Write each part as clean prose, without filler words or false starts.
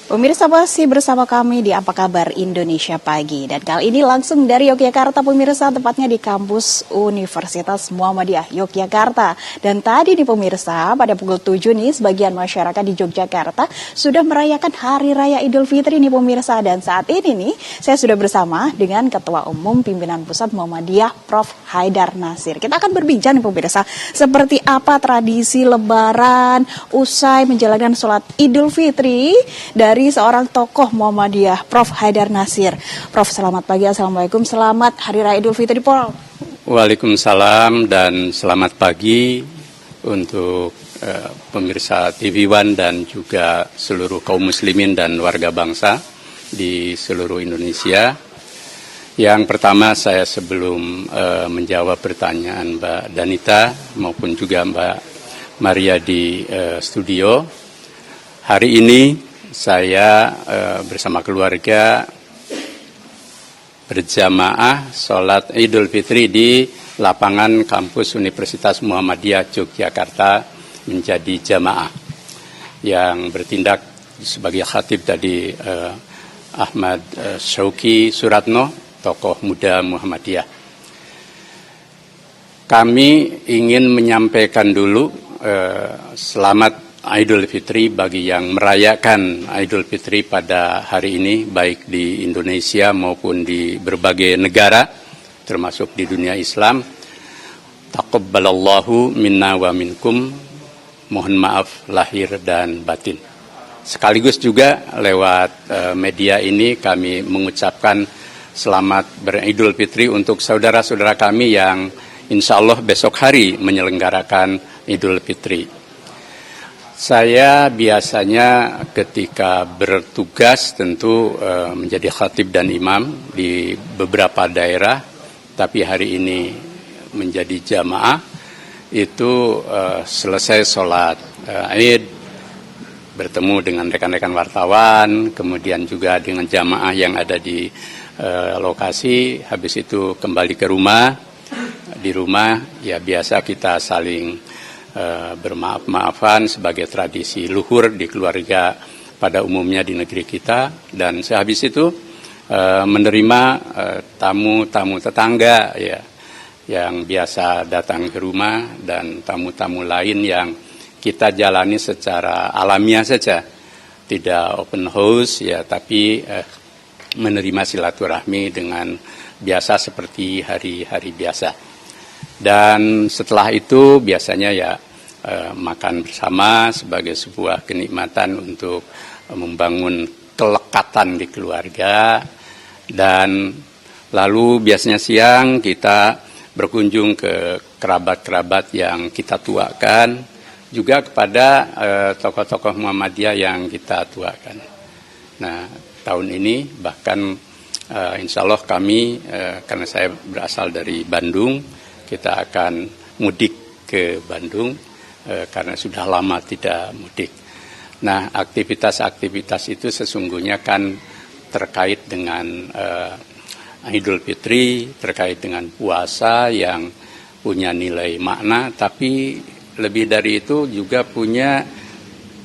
Pemirsa, masih bersama kami di Apa Kabar Indonesia Pagi. Dan kali ini langsung dari Yogyakarta, pemirsa, tepatnya di kampus Universitas Muhammadiyah Yogyakarta. Dan tadi nih pemirsa, pada pukul 7 nih, sebagian masyarakat di Yogyakarta sudah merayakan Hari Raya Idul Fitri nih pemirsa. Dan saat ini nih, saya sudah bersama dengan Ketua Umum Pimpinan Pusat Muhammadiyah, Prof. Haidar Nasir. Kita akan berbincang nih pemirsa, seperti apa tradisi Lebaran usai menjalankan sholat Idul Fitri dari seorang tokoh Muhammadiyah, Prof. Haidar Nasir. Prof, selamat pagi, assalamualaikum, selamat Hari Raya Idul Fitri, Prof. Waalaikumsalam dan selamat pagi untuk pemirsa TV One dan juga seluruh kaum muslimin dan warga bangsa di seluruh Indonesia. Yang pertama, saya sebelum menjawab pertanyaan Mbak Danita maupun juga Mbak Maria di studio, hari ini saya bersama keluarga berjamaah sholat Idul Fitri di lapangan kampus Universitas Muhammadiyah Yogyakarta menjadi jamaah. Yang bertindak sebagai khatib tadi Ahmad Syauqi Suratno, tokoh muda Muhammadiyah. Kami ingin menyampaikan dulu selamat Idul Fitri bagi yang merayakan Idul Fitri pada hari ini, baik di Indonesia maupun di berbagai negara, termasuk di dunia Islam. Taqabbalallahu minna wa minkum, mohon maaf lahir dan batin. Sekaligus juga lewat media ini kami mengucapkan selamat beridul fitri untuk saudara-saudara kami yang insya Allah besok hari menyelenggarakan Idul Fitri. Saya biasanya ketika bertugas tentu menjadi khatib dan imam di beberapa daerah, tapi hari ini menjadi jamaah, itu selesai sholat Id, bertemu dengan rekan-rekan wartawan, kemudian juga dengan jamaah yang ada di lokasi, habis itu kembali ke rumah. Di rumah ya biasa kita saling bermaaf-maafan sebagai tradisi luhur di keluarga pada umumnya di negeri kita, dan sehabis itu menerima tamu-tamu tetangga ya yang biasa datang ke rumah dan tamu-tamu lain yang kita jalani secara alamiah saja, tidak open house ya, tapi menerima silaturahmi dengan biasa seperti hari-hari biasa. Dan setelah itu biasanya ya makan bersama sebagai sebuah kenikmatan untuk membangun kelekatan di keluarga. Dan lalu biasanya siang kita berkunjung ke kerabat-kerabat yang kita tuakan, juga kepada tokoh-tokoh Muhammadiyah yang kita tuakan. Nah, tahun ini bahkan insya Allah kami, karena saya berasal dari Bandung, kita akan mudik ke Bandung karena sudah lama tidak mudik. Nah, aktivitas-aktivitas itu sesungguhnya kan terkait dengan Idul Fitri, terkait dengan puasa yang punya nilai makna, tapi lebih dari itu juga punya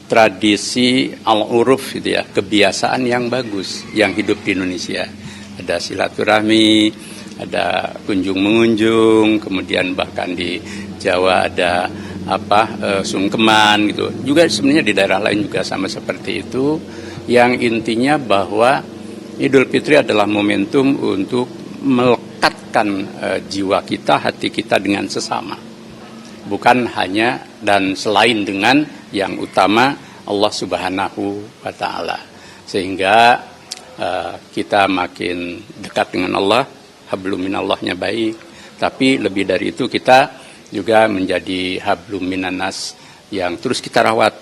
tradisi al-uruf gitu ya, kebiasaan yang bagus yang hidup di Indonesia. Ada silaturahmi, ada kunjung-mengunjung, kemudian bahkan di Jawa ada sungkeman gitu. Juga sebenarnya di daerah lain juga sama seperti itu. Yang intinya bahwa Idul Fitri adalah momentum untuk melekatkan jiwa kita, hati kita dengan sesama. Bukan hanya dan selain dengan yang utama Allah Subhanahu wa Ta'ala. Sehingga kita makin dekat dengan Allah, hablum minallahnya baik, tapi lebih dari itu kita juga menjadi hablum minannas yang terus kita rawat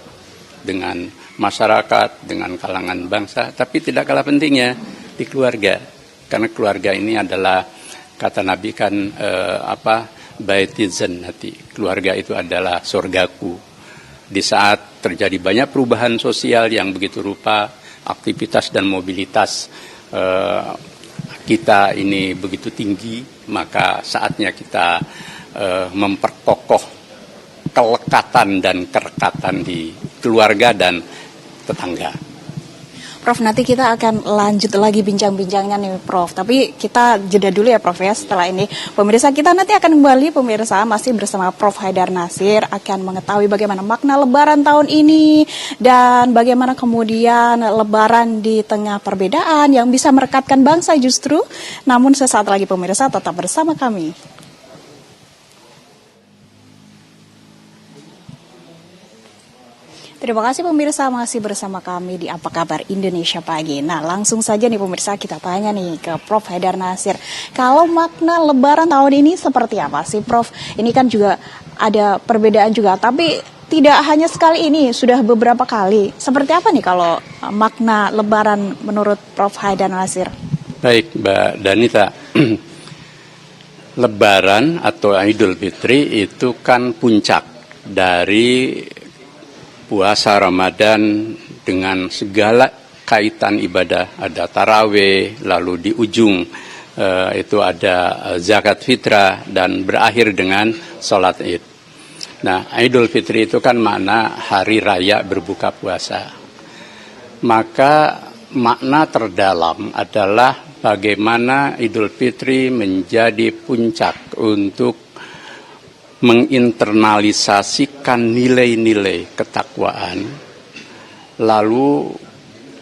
dengan masyarakat, dengan kalangan bangsa, tapi tidak kalah pentingnya di keluarga, karena keluarga ini adalah kata Nabi kan baitiz jannati, keluarga itu adalah surgaku. Di saat terjadi banyak perubahan sosial yang begitu rupa, aktivitas dan mobilitas kita ini begitu tinggi, maka saatnya kita memperkokoh kelekatan dan kerekatan di keluarga dan tetangga. Prof, nanti kita akan lanjut lagi bincang-bincangnya nih Prof. Tapi kita jeda dulu ya Prof ya setelah ini. Pemirsa, kita nanti akan kembali pemirsa masih bersama Prof Haidar Nasir akan mengetahui bagaimana makna Lebaran tahun ini dan bagaimana kemudian Lebaran di tengah perbedaan yang bisa merekatkan bangsa justru. Namun sesaat lagi pemirsa tetap bersama kami. Terima kasih pemirsa masih bersama kami di Apa Kabar Indonesia Pagi. Nah langsung saja nih pemirsa kita tanya nih ke Prof Haidar Nasir. Kalau makna Lebaran tahun ini seperti apa sih Prof? Ini kan juga ada perbedaan juga tapi tidak hanya sekali ini, sudah beberapa kali. Seperti apa nih kalau makna Lebaran menurut Prof Haidar Nasir? Baik Mbak Danita, Lebaran atau Idul Fitri itu kan puncak dari puasa Ramadan dengan segala kaitan ibadah, ada tarawih, lalu di ujung itu ada zakat fitrah dan berakhir dengan sholat id. Nah, Idul Fitri itu kan makna hari raya berbuka puasa. Maka makna terdalam adalah bagaimana Idul Fitri menjadi puncak untuk menginternalisasikan nilai-nilai ketakwaan, lalu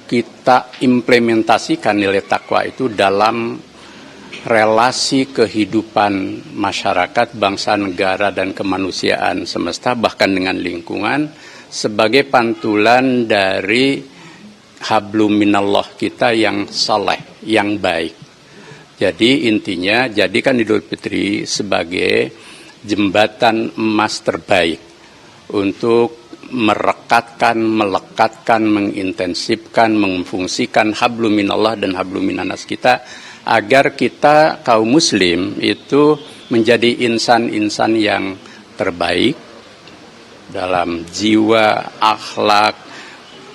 kita implementasikan nilai takwa itu dalam relasi kehidupan masyarakat, bangsa, negara, dan kemanusiaan semesta, bahkan dengan lingkungan, sebagai pantulan dari hablum minallah kita yang saleh, yang baik. Jadi intinya, jadikan Idul Fitri sebagai jembatan emas terbaik untuk merekatkan, melekatkan, mengintensifkan, mengfungsikan hablum minallah dan hablum minanas kita agar kita kaum muslim itu menjadi insan-insan yang terbaik dalam jiwa, akhlak,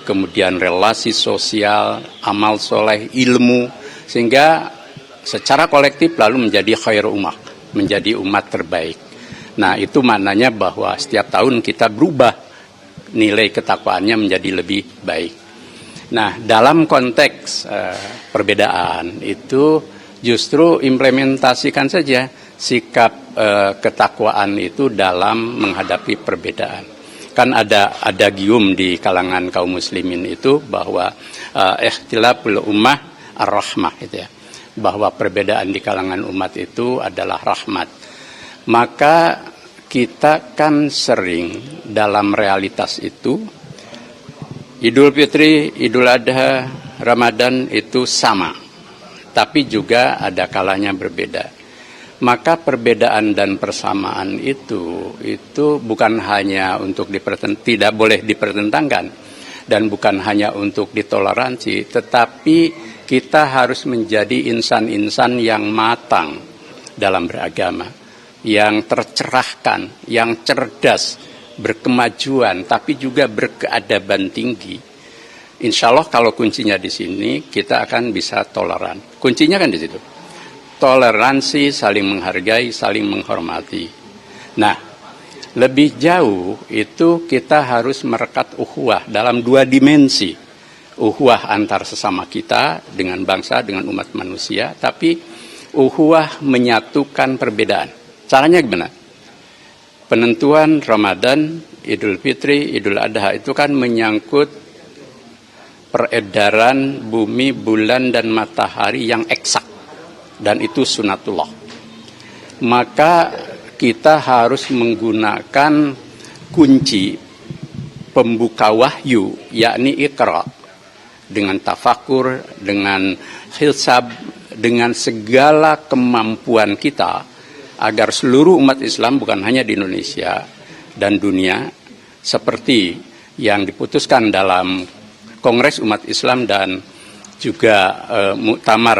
kemudian relasi sosial, amal soleh, ilmu, sehingga secara kolektif lalu menjadi khair ummah, menjadi umat terbaik. Nah, itu maknanya bahwa setiap tahun kita berubah nilai ketakwaannya menjadi lebih baik. Nah, dalam konteks perbedaan itu justru implementasikan saja sikap ketakwaan itu dalam menghadapi perbedaan. Kan ada gium di kalangan kaum muslimin itu bahwa ikhtilaful ummah ar-rahmah gitu ya. Bahwa perbedaan di kalangan umat itu adalah rahmat. Maka kita kan sering dalam realitas itu, Idul Fitri, Idul Adha, Ramadan itu sama, tapi juga ada kalanya berbeda. Maka perbedaan dan persamaan itu bukan hanya untuk tidak boleh dipertentangkan dan bukan hanya untuk ditoleransi, tetapi kita harus menjadi insan-insan yang matang dalam beragama, yang tercerahkan, yang cerdas, berkemajuan, tapi juga berkeadaban tinggi. Insya Allah kalau kuncinya di sini, kita akan bisa toleran. Kuncinya kan di situ. Toleransi, saling menghargai, saling menghormati. Nah, lebih jauh itu kita harus merekat ukhuwah dalam dua dimensi. Ukhuwah antar sesama kita, dengan bangsa, dengan umat manusia, tapi ukhuwah menyatukan perbedaan. Caranya gimana? Penentuan Ramadan, Idul Fitri, Idul Adha itu kan menyangkut peredaran bumi, bulan, dan matahari yang eksak. Dan itu sunatullah. Maka kita harus menggunakan kunci pembuka wahyu, yakni Iqra. Dengan tafakur, dengan hisab, dengan segala kemampuan kita, agar seluruh umat Islam bukan hanya di Indonesia dan dunia seperti yang diputuskan dalam Kongres Umat Islam dan juga Muktamar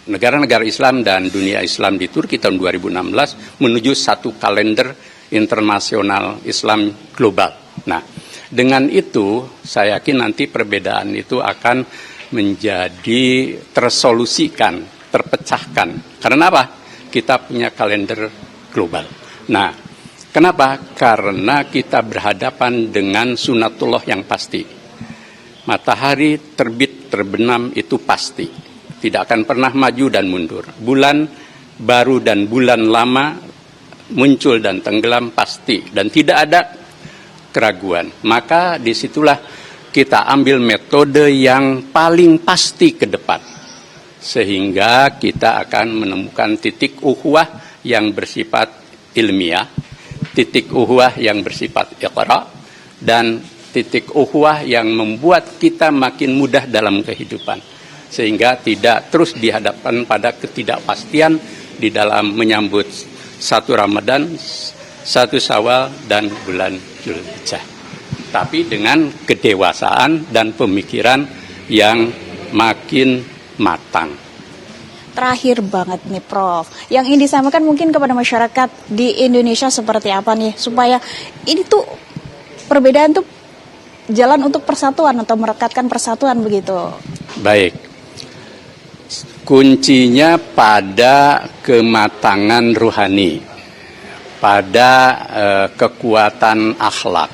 Negara-Negara Islam dan Dunia Islam di Turki tahun 2016 menuju satu kalender internasional Islam global. Nah, dengan itu saya yakin nanti perbedaan itu akan menjadi tersolusikan, terpecahkan. Karena apa? Kita punya kalender global. Nah, kenapa? Karena kita berhadapan dengan sunatullah yang pasti. Matahari terbit terbenam itu pasti, tidak akan pernah maju dan mundur. Bulan baru dan bulan lama muncul dan tenggelam pasti, dan tidak ada keraguan. Maka disitulah kita ambil metode yang paling pasti ke depan, sehingga kita akan menemukan titik ukhuwah yang bersifat ilmiah, titik ukhuwah yang bersifat iqra, dan titik ukhuwah yang membuat kita makin mudah dalam kehidupan, sehingga tidak terus dihadapkan pada ketidakpastian di dalam menyambut satu Ramadan, satu Syawal, dan bulan Dzulhijjah. Tapi dengan kedewasaan dan pemikiran yang makin matang. Terakhir banget nih Prof, yang ingin disampaikan mungkin kepada masyarakat di Indonesia seperti apa nih, supaya ini tuh perbedaan tuh jalan untuk persatuan atau merekatkan persatuan begitu. Baik, kuncinya pada kematangan ruhani, pada kekuatan akhlak,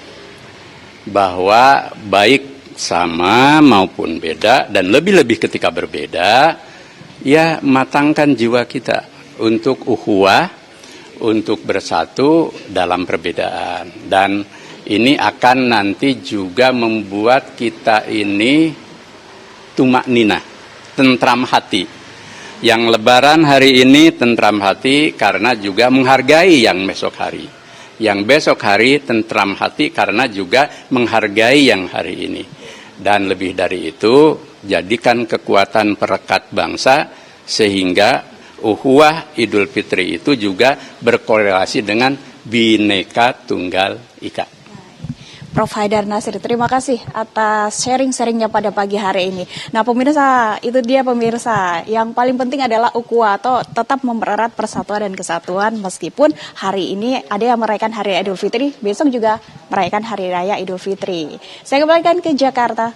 bahwa baik sama maupun beda, dan lebih-lebih ketika berbeda, ya matangkan jiwa kita untuk ukhuwah, untuk bersatu dalam perbedaan. Dan ini akan nanti juga membuat kita ini tumakninah, tentram hati. Yang lebaran hari ini tentram hati karena juga menghargai yang besok hari. Yang besok hari tentram hati karena juga menghargai yang hari ini. Dan lebih dari itu, jadikan kekuatan perekat bangsa sehingga ukhuwah Idul Fitri itu juga berkorelasi dengan Bhinneka Tunggal Ika. Prof. Haidar Nasir, terima kasih atas sharing-sharingnya pada pagi hari ini. Nah pemirsa, itu dia pemirsa. Yang paling penting adalah ukhuwah atau tetap mempererat persatuan dan kesatuan meskipun hari ini ada yang merayakan Hari Idul Fitri, besok juga merayakan Hari Raya Idul Fitri. Saya kembalikan ke Jakarta.